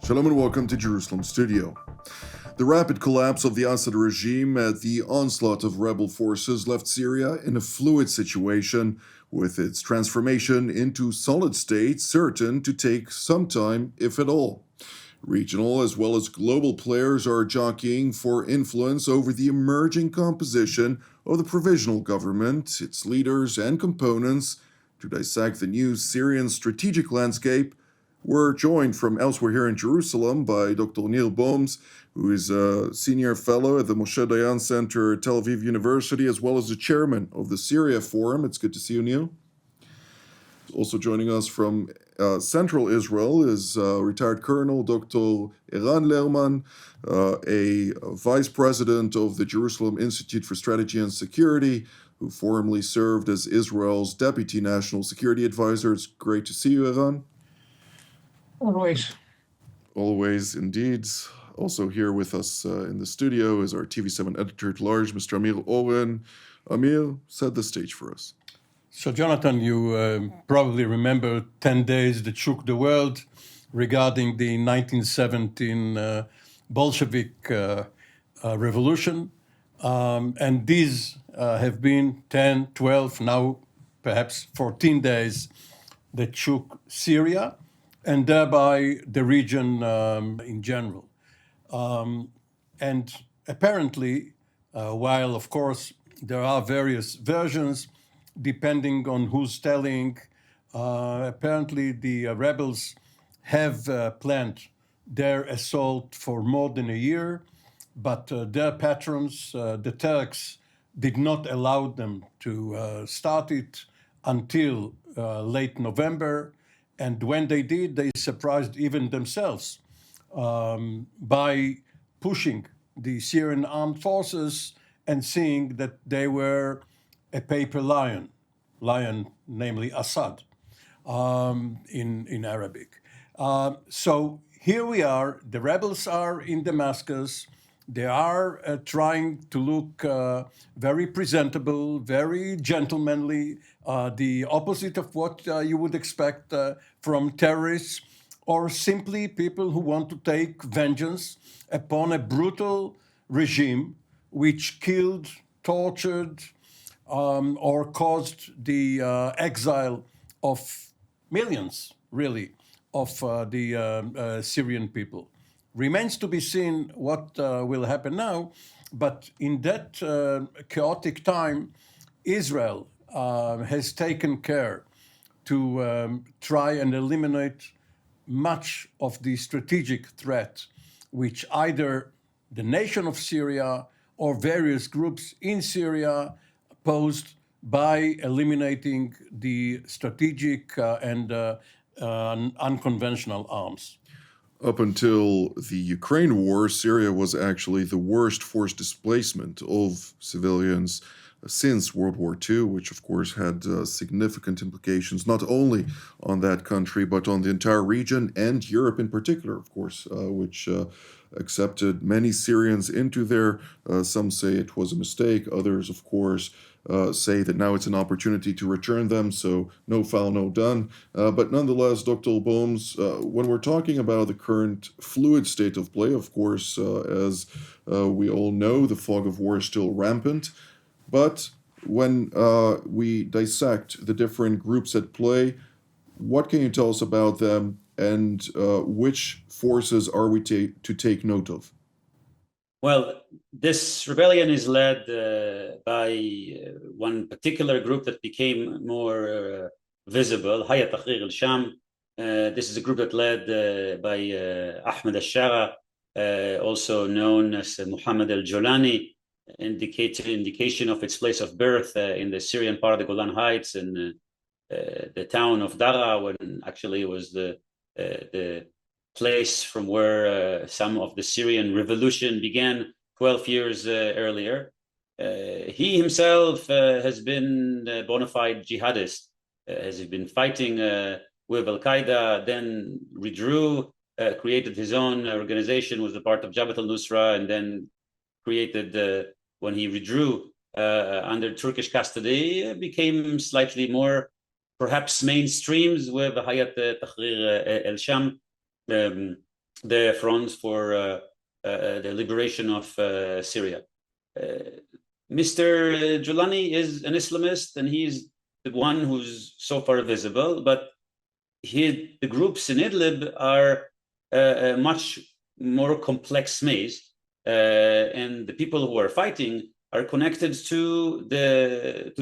Shalom and welcome to Jerusalem Studio. The rapid collapse of the Assad regime at the onslaught of rebel forces left Syria in a fluid situation, with its transformation into solid state certain to take some time, if at all. Regional as well as global players are jockeying for influence over the emerging composition of the provisional government, its leaders and components. To dissect the new Syrian strategic landscape, we're joined from elsewhere here in Jerusalem by Dr. Nir Boms, who is a senior fellow at the Moshe Dayan Center at Tel Aviv University, as well as the chairman of the Syria Forum. It's good to see you, Nir. Also joining us from Central Israel is retired Colonel Dr. Eran Lerman, a vice president of the Jerusalem Institute for Strategy and Security, who formerly served as Israel's Deputy National Security Advisor. It's great to see you, Eran. Always. Always, indeed. Also here with us in the studio is our TV7 editor-at-large, Mr. Amir Oren. Amir, set the stage for us. So, Jonathan, you probably remember 10 days that shook the world regarding the 1917 Bolshevik revolution. And these have been 10, 12, now perhaps 14 days that shook Syria and thereby the region in general. And apparently, while of course there are various versions depending on who's telling, apparently the rebels have planned their assault for more than a year, but their patrons, the Turks, did not allow them to start it until late November. And when they did, they surprised even themselves by pushing the Syrian armed forces and seeing that they were a paper lion, namely Assad in Arabic. So here we are, the rebels are in Damascus. They are trying to look very presentable, very gentlemanly, the opposite of what you would expect from terrorists, or simply people who want to take vengeance upon a brutal regime which killed, tortured, or caused the exile of millions, really, of the Syrian people. Remains to be seen what will happen now, but in that chaotic time, Israel has taken care to try and eliminate much of the strategic threat which either the nation of Syria or various groups in Syria posed by eliminating the strategic and unconventional arms. Up until the Ukraine war, Syria was actually the worst forced displacement of civilians since World War II, which of course had significant implications not only on that country, but on the entire region and Europe in particular, of course, which accepted many Syrians into there. Some say it was a mistake. Others, of course, say that now it's an opportunity to return them, so no foul, no done. But nonetheless, Dr. Boms, when we're talking about the current fluid state of play, of course, as we all know, the fog of war is still rampant. But when we dissect the different groups at play, what can you tell us about them, and which forces are we to take note of? Well, this rebellion is led by one particular group that became more visible, Hayat Tahrir al-Sham. This is a group that led by Ahmed al-Shara, also known as Muhammad al-Jolani, indication of its place of birth in the Syrian part of the Golan Heights and the town of Dara, when actually it was the place from where some of the Syrian revolution began 12 years earlier. He himself has been a bona fide jihadist, has been fighting with Al-Qaeda, then withdrew, created his own organization, was a part of Jabhat al-Nusra, and then created, when he withdrew under Turkish custody, became slightly more perhaps mainstreams with Hayat Tahrir al-Sham. the front for the liberation of Syria. Mr. Julani is an Islamist, and he's the one who's so far visible, but the groups in Idlib are a much more complex maze, and the people who are fighting are connected to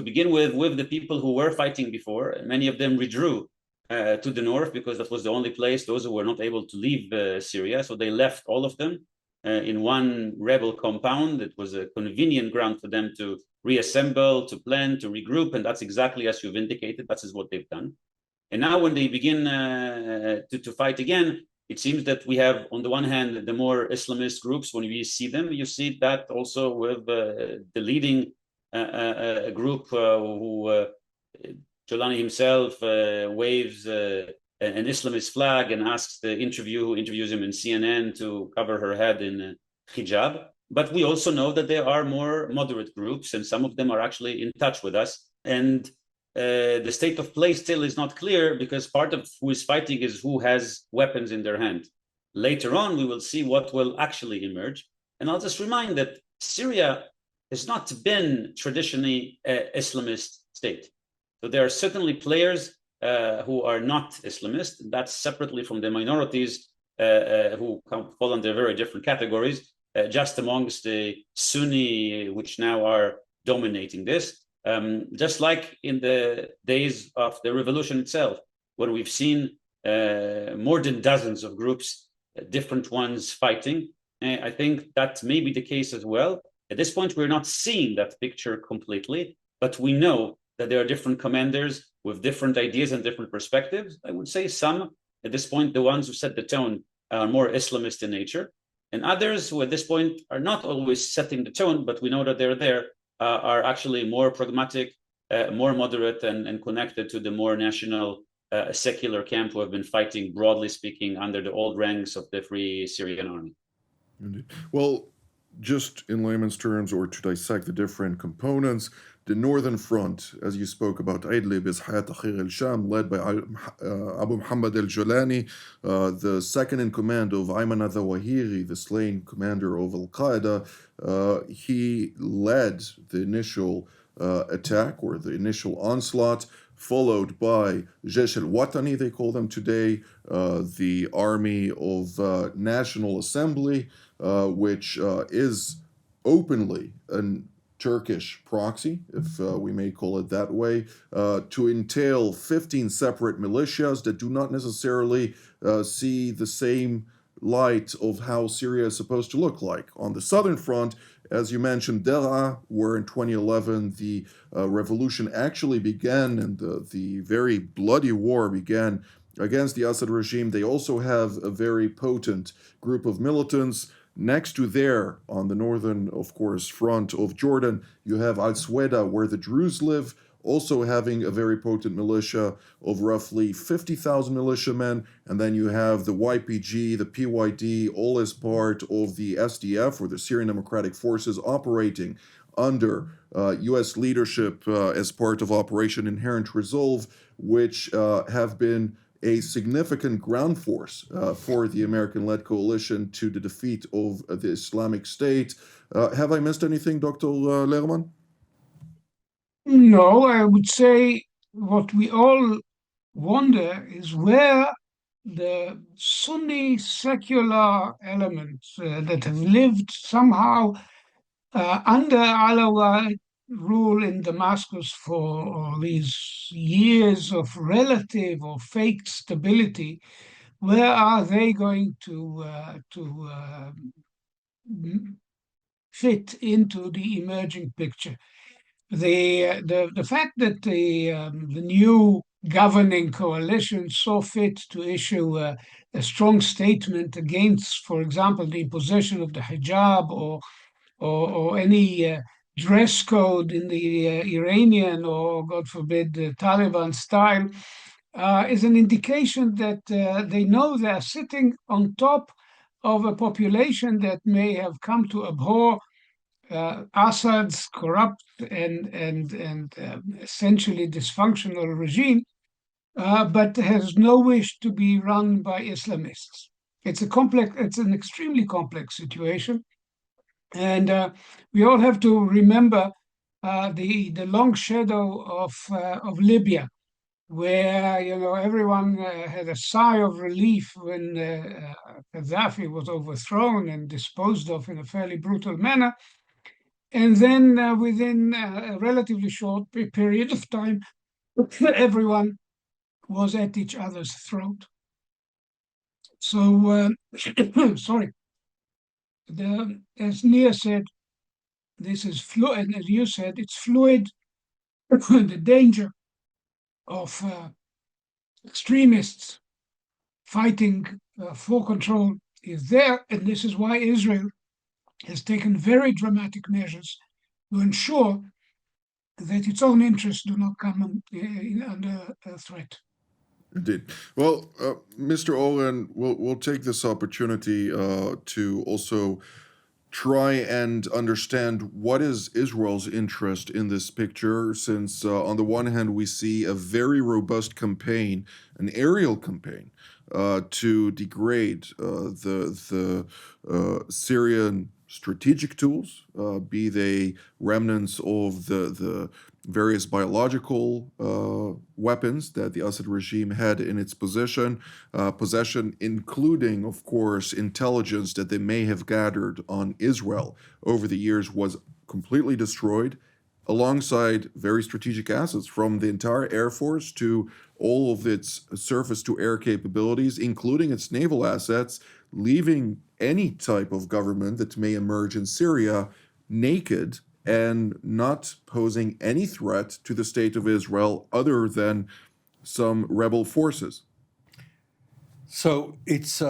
begin with the people who were fighting before. Many of them withdrew to the north because that was the only place, those who were not able to leave Syria, so they left all of them in one rebel compound. It was a convenient ground for them to reassemble, to plan, to regroup, and that's exactly as you've indicated, that is what they've done. And now when they begin to fight again, it seems that we have, on the one hand, the more Islamist groups. When we see them, you see that also with the leading group who Jolani himself waves an Islamist flag and asks the who interviews him in CNN to cover her head in hijab. But we also know that there are more moderate groups, and some of them are actually in touch with us. And the state of play still is not clear, because part of who is fighting is who has weapons in their hand. Later on, we will see what will actually emerge. And I'll just remind that Syria has not been traditionally an Islamist state. So there are certainly players who are not Islamist. That's separately from the minorities who fall under very different categories, just amongst the Sunni, which now are dominating this. Just like in the days of the revolution itself, when we've seen more than dozens of groups, different ones fighting. I think that may be the case as well. At this point, we're not seeing that picture completely, but we know that there are different commanders with different ideas and different perspectives. I would say some, at this point, the ones who set the tone are more Islamist in nature, and others who at this point are not always setting the tone, but we know that they're there, are actually more pragmatic, more moderate, and connected to the more national secular camp who have been fighting, broadly speaking, under the old ranks of the Free Syrian Army. Indeed. Well, just in layman's terms, or to dissect the different components, the northern front, as you spoke about, Idlib, is Hayat Tahrir al-Sham, led by Abu Muhammad al-Jalani, the second in command of Ayman al-Zawahiri, the slain commander of al-Qaeda. He led the initial attack, or the initial onslaught, followed by JISS al-Watani, they call them today, the Army of National Assembly, which is openly an Turkish proxy, if we may call it that way, to entail 15 separate militias that do not necessarily see the same light of how Syria is supposed to look like. On the southern front, as you mentioned, Dera, where in 2011 the revolution actually began, and the very bloody war began against the Assad regime. They also have a very potent group of militants. Next to there, on the northern, of course, front of Jordan, you have Al-Sweda, where the Druze live, also having a very potent militia of roughly 50,000 militiamen. And then you have the YPG, the PYD, all as part of the SDF, or the Syrian Democratic Forces, operating under U.S. leadership as part of Operation Inherent Resolve, which have been a significant ground force for the American-led coalition to the defeat of the Islamic State. Have I missed anything, Dr. Lerman? No, I would say what we all wonder is where the Sunni secular elements that have lived somehow under Alawi rule in Damascus for these years of relative or fake stability, where are they going to fit into the emerging picture? The fact that the new governing coalition saw fit to issue a strong statement against, for example, the imposition of the hijab or any dress code in the Iranian or, God forbid, the Taliban style, is an indication that they know they're sitting on top of a population that may have come to abhor Assad's corrupt and essentially dysfunctional regime, but has no wish to be run by Islamists. It's an extremely complex situation. And we all have to remember the long shadow of Libya, where everyone had a sigh of relief when Gaddafi was overthrown and disposed of in a fairly brutal manner, and then within a relatively short period of time, everyone was at each other's throat. So, sorry. As Nir said, this is fluid, and as you said, it's fluid. The danger of extremists fighting for control is there, and this is why Israel has taken very dramatic measures to ensure that its own interests do not come under threat. Indeed. Well, Mr. Oren, we'll take this opportunity to also try and understand what is Israel's interest in this picture, since on the one hand we see a very robust campaign, an aerial campaign, to degrade the Syrian strategic tools, be they remnants of the various biological weapons that the Assad regime had in its possession, including, of course, intelligence that they may have gathered on Israel over the years, was completely destroyed, alongside very strategic assets from the entire Air Force to all of its surface-to-air capabilities, including its naval assets, leaving any type of government that may emerge in Syria naked and not posing any threat to the state of Israel other than some rebel forces. So it's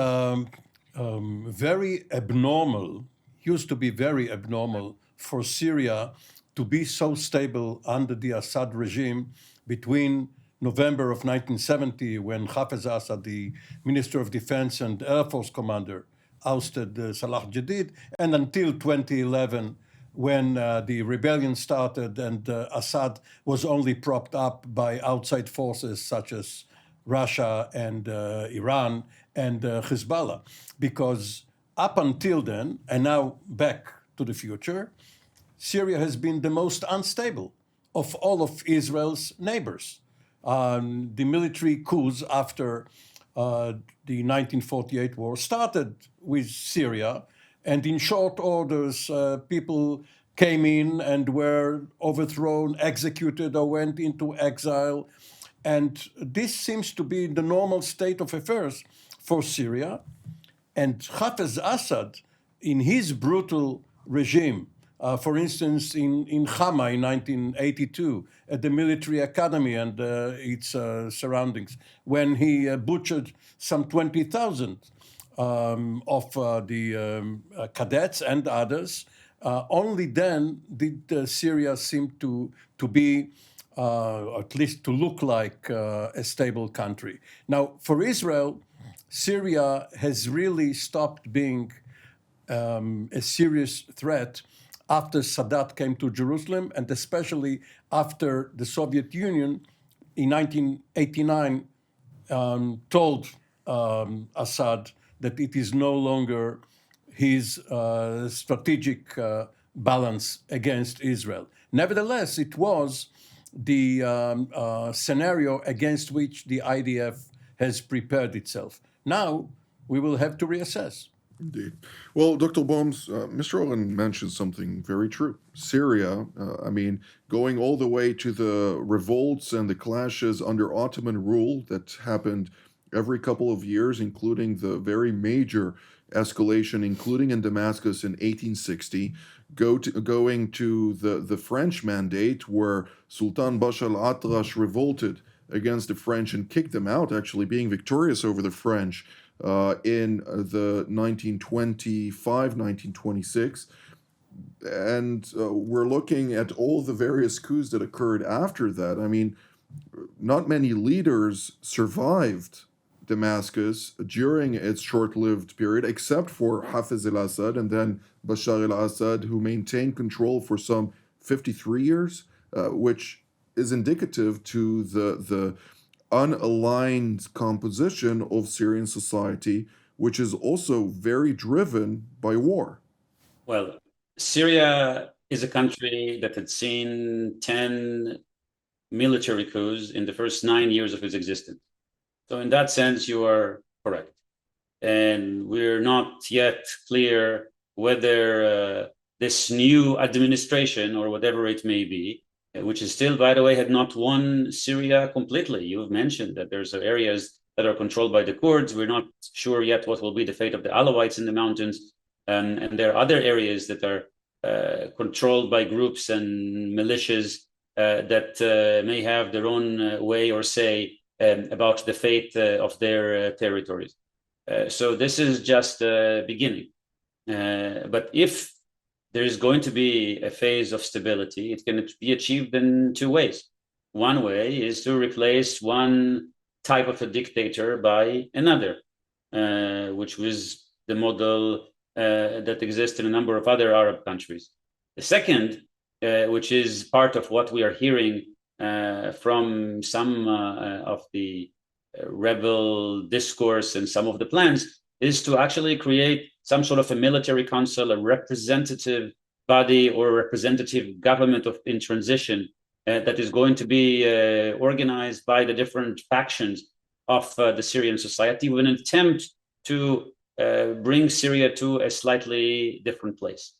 very abnormal, used to be very abnormal for Syria to be so stable under the Assad regime between November of 1970, when Hafez Assad, the Minister of Defense and Air Force commander, ousted Salah Jadid, and until 2011, when the rebellion started and Assad was only propped up by outside forces such as Russia and Iran and Hezbollah. Because up until then, and now back to the future, Syria has been the most unstable of all of Israel's neighbors. The military coups after the 1948 war started with Syria, and in short orders, people came in and were overthrown, executed, or went into exile. And this seems to be the normal state of affairs for Syria. And Hafez Assad, in his brutal regime, for instance, in Hama in 1982, at the military academy and its surroundings, when he butchered some 20,000 of the cadets and others, only then did Syria seem to be, at least to look like a stable country. Now, for Israel, Syria has really stopped being a serious threat after Sadat came to Jerusalem, and especially after the Soviet Union in 1989 told Assad that it is no longer his strategic balance against Israel. Nevertheless, it was the scenario against which the IDF has prepared itself. Now we will have to reassess. Indeed. Well, Dr. Boms, Mr. Oren mentioned something very true. Syria, going all the way to the revolts and the clashes under Ottoman rule that happened every couple of years, including the very major escalation, including in Damascus in 1860, going to the French mandate, where Sultan Bashar al-Atrash revolted against the French and kicked them out, actually being victorious over the French in the 1925, 1926. And we're looking at all the various coups that occurred after that. Not many leaders survived Damascus during its short-lived period, except for Hafez al-Assad and then Bashar al-Assad, who maintained control for some 53 years, which is indicative to the unaligned composition of Syrian society which is also very driven by war. Well, Syria is a country that had seen 10 military coups in the first 9 years of its existence. So in that sense, you are correct. And we're not yet clear whether this new administration, or whatever it may be, which is still, by the way, had not won Syria completely. You've mentioned that there's areas that are controlled by the Kurds. We're not sure yet what will be the fate of the Alawites in the mountains. And there are other areas that are controlled by groups and militias that may have their own way or say about the fate of their territories. So this is just the beginning. But if there is going to be a phase of stability, it can be achieved in two ways. One way is to replace one type of a dictator by another, which was the model that exists in a number of other Arab countries. The second, which is part of what we are hearing from some of the rebel discourse and some of the plans, is to actually create some sort of a military council, a representative body or representative government in transition that is going to be organized by the different factions of the Syrian society with an attempt to bring Syria to a slightly different place.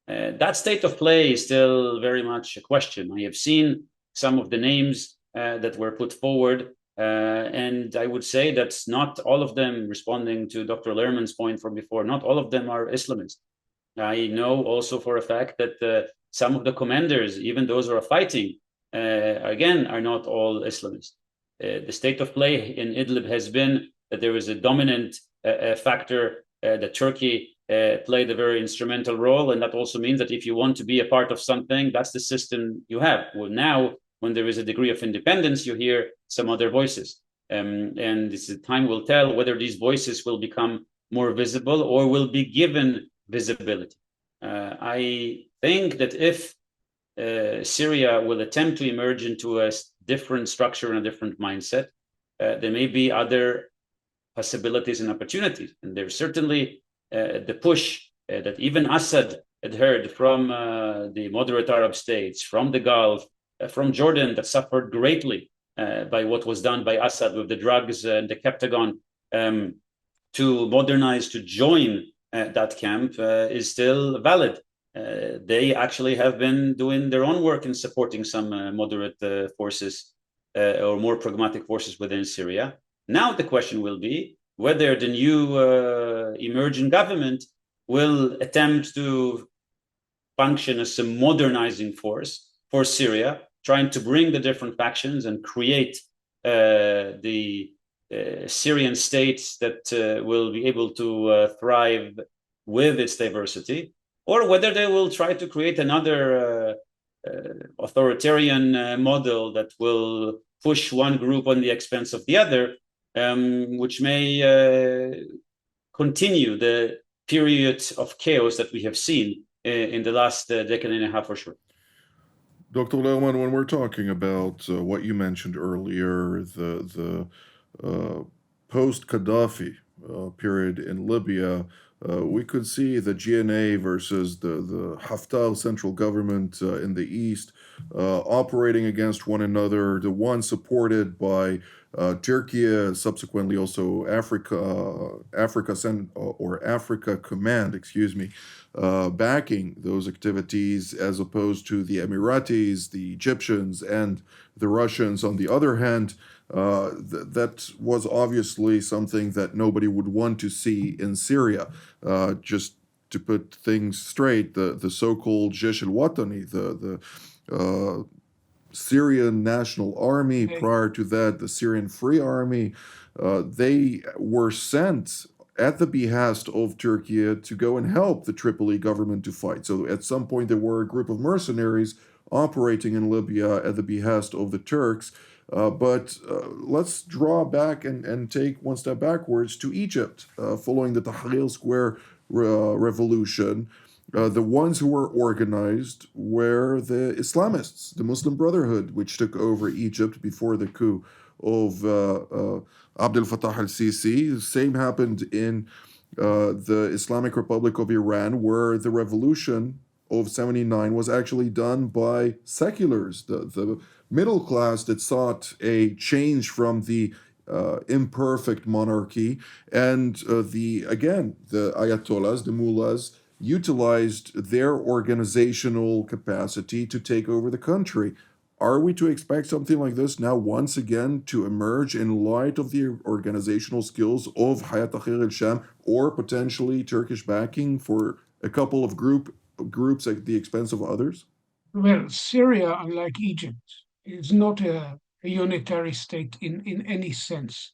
That state of play is still very much a question. I have seen some of the names that were put forward, and I would say that not all of them, responding to Dr. Lerman's point from before, not all of them are Islamists. I know also for a fact that some of the commanders, even those who are fighting, again, are not all Islamists. The state of play in Idlib has been that there is a dominant factor that Turkey played a very instrumental role, and that also means that if you want to be a part of something, that's the system you have. Well, now, when there is a degree of independence, you hear some other voices. And this time will tell whether these voices will become more visible or will be given visibility. I think that if Syria will attempt to emerge into a different structure and a different mindset, there may be other possibilities and opportunities. And there's certainly the push that even Assad had heard from the moderate Arab states, from the Gulf, from Jordan, that suffered greatly by what was done by Assad with the drugs and the Captagon, to modernize, to join that camp is still valid. They actually have been doing their own work in supporting some moderate forces or more pragmatic forces within Syria. Now the question will be whether the new emerging government will attempt to function as a modernizing force for Syria, trying to bring the different factions and create the Syrian state that will be able to thrive with its diversity, or whether they will try to create another authoritarian model that will push one group on the expense of the other, which may continue the period of chaos that we have seen in the last decade and a half for sure. Dr. Lerman, when we're talking about what you mentioned earlier, the post-Gaddafi period in Libya, we could see the GNA versus the Haftar central government in the east operating against one another, the one supported by Turkey, subsequently also Africa Command, backing those activities, as opposed to the Emiratis, the Egyptians, and the Russians. On the other hand, that was obviously something that nobody would want to see in Syria. Just to put things straight, the so-called JISS al-Watani, the Syrian National Army, prior to that, the Syrian Free Army, they were sent at the behest of Turkey to go and help the Tripoli government to fight. So at some point, there were a group of mercenaries operating in Libya at the behest of the Turks. But let's draw back and take one step backwards to Egypt, following the Tahrir Square revolution. The ones who were organized were the Islamists, the Muslim Brotherhood, which took over Egypt before the coup of Abdel Fattah al-Sisi. The same happened in the Islamic Republic of Iran, where the revolution of 79 was actually done by seculars, the middle class that sought a change from the imperfect monarchy, and the ayatollahs, the mullahs, utilized their organizational capacity to take over the country. Are we to expect something like this now once again to emerge in light of the organizational skills of Hayat Tahrir al-Sham or potentially Turkish backing for a couple of groups at the expense of others? Well, Syria, unlike Egypt, is not a unitary state in any sense.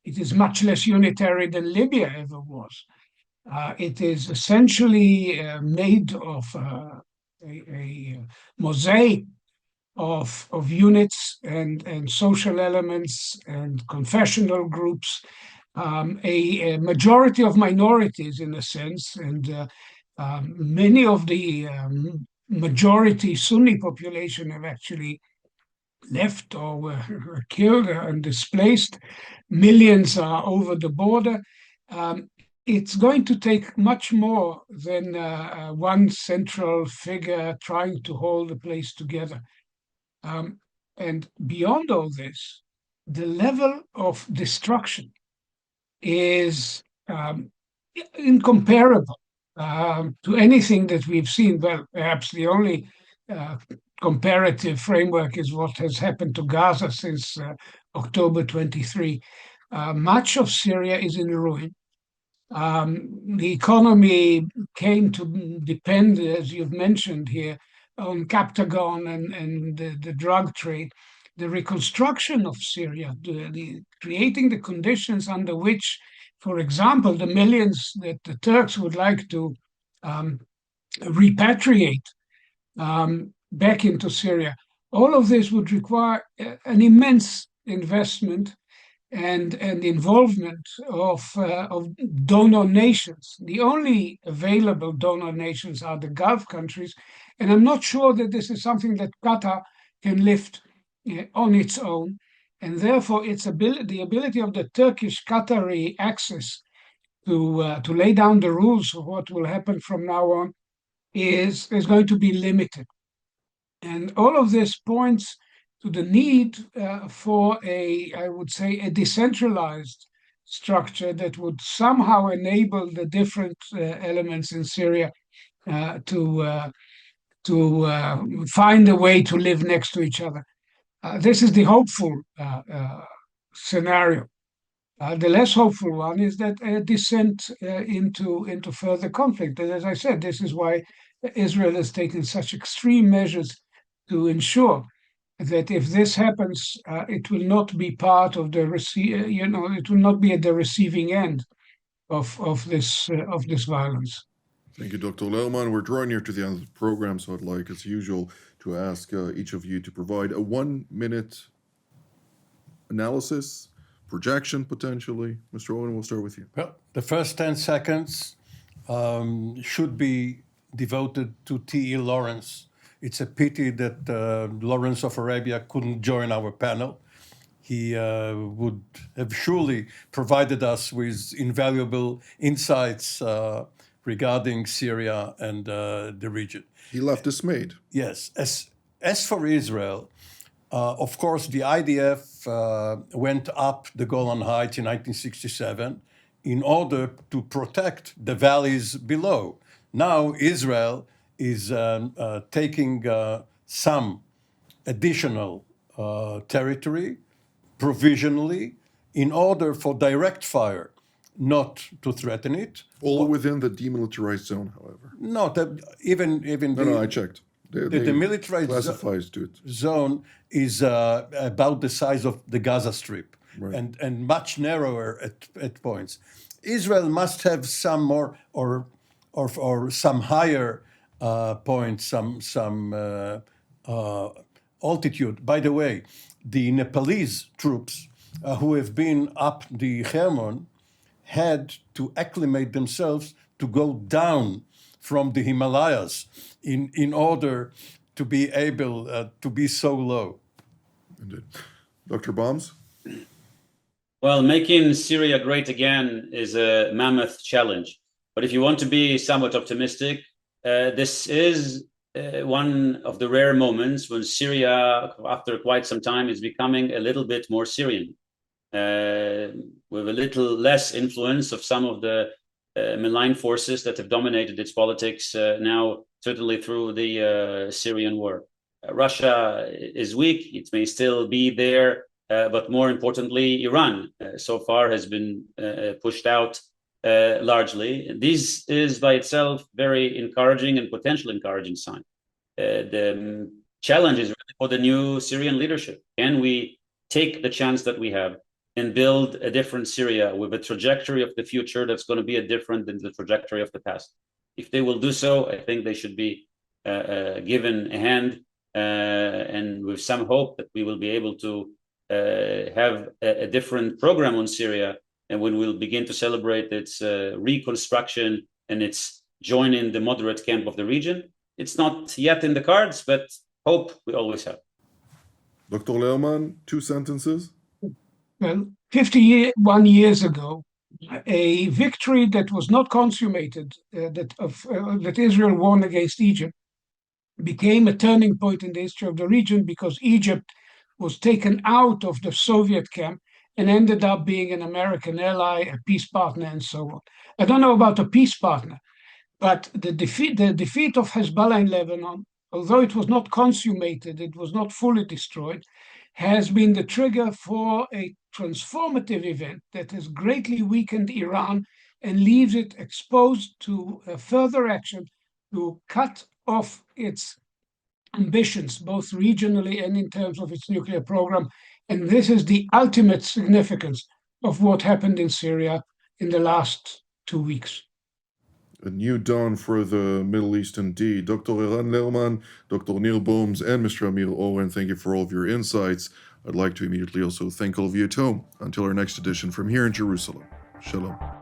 It is much less unitary than Libya ever was. It is essentially made of a mosaic of units and social elements and confessional groups, a majority of minorities in a sense, and many of the majority Sunni population have actually left or were killed and displaced. Millions are over the border. It's going to take much more than one central figure trying to hold the place together. And beyond all this, the level of destruction is incomparable to anything that we've seen. Well, perhaps the only comparative framework is what has happened to Gaza since October 23. Much of Syria is in ruin. The economy came to depend, as you've mentioned here, on Captagon and the drug trade. The reconstruction of Syria, creating the conditions under which, for example, the millions that the Turks would like to repatriate back into Syria, all of this would require an immense investment and involvement of donor nations. The only available donor nations are the Gulf countries, and I'm not sure that this is something that Qatar can lift on its own, and therefore the ability of the Turkish-Qatari axis to lay down the rules of what will happen from now on is going to be limited. And all of this points to the need for I would say, a decentralized structure that would somehow enable the different elements in Syria to find a way to live next to each other. This is the hopeful scenario. The less hopeful one is that a descent into further conflict. And as I said, this is why Israel has taken such extreme measures to ensure that if this happens, it will not be part of the it will not be at the receiving end of this violence. Thank you, Dr. Lerman. We're drawing near to the end of the program, so I'd like, as usual, to ask each of you to provide a 1-minute analysis, projection potentially. Mr. Oren, we'll start with you. Well, the first 10 seconds should be devoted to T.E. Lawrence. It's a pity that Lawrence of Arabia couldn't join our panel. He would have surely provided us with invaluable insights regarding Syria and the region. He left dismayed. Yes. As for Israel, of course, the IDF went up the Golan Heights in 1967 in order to protect the valleys below. Now Israel is taking some additional territory provisionally in order for direct fire, not to threaten it. All within the demilitarized zone, however. Not even No, I checked. The demilitarized zone is about the size of the Gaza Strip, right, and much narrower at points. Israel must have some more or some higher points, some altitude. By the way, the Nepalese troops who have been up the Hermon had to acclimate themselves to go down from the Himalayas in order to be able to be so low. Indeed. Dr. Boms? Well, making Syria great again is a mammoth challenge. But if you want to be somewhat optimistic, this is one of the rare moments when Syria, after quite some time, is becoming a little bit more Syrian, with a little less influence of some of the malign forces that have dominated its politics now, certainly through the Syrian war. Russia is weak. It may still be there, but more importantly, Iran so far has been pushed out largely. This is by itself very encouraging and potential encouraging sign. The challenge is really for the new Syrian leadership. Can we take the chance that we have and build a different Syria with a trajectory of the future that's going to be different than the trajectory of the past? If they will do so, I think they should be given a hand, and with some hope that we will be able to have a different program on Syria, and when we'll begin to celebrate its reconstruction and its joining the moderate camp of the region. It's not yet in the cards, but hope we always have. Dr. Lerman, 2 sentences. Well, 51 years ago, a victory that was not consummated, that Israel won against Egypt, became a turning point in the history of the region because Egypt was taken out of the Soviet camp and ended up being an American ally, a peace partner, and so on. I don't know about a peace partner, but the defeat of Hezbollah in Lebanon, although it was not consummated, it was not fully destroyed, has been the trigger for a transformative event that has greatly weakened Iran and leaves it exposed to further action to cut off its ambitions, both regionally and in terms of its nuclear program. And this is the ultimate significance of what happened in Syria in the last 2 weeks. A new dawn for the Middle East indeed. Dr. Eran Lerman, Dr. Nir Boms, and Mr. Amir Oren, thank you for all of your insights. I'd like to immediately also thank all of you at home. Until our next edition from here in Jerusalem. Shalom.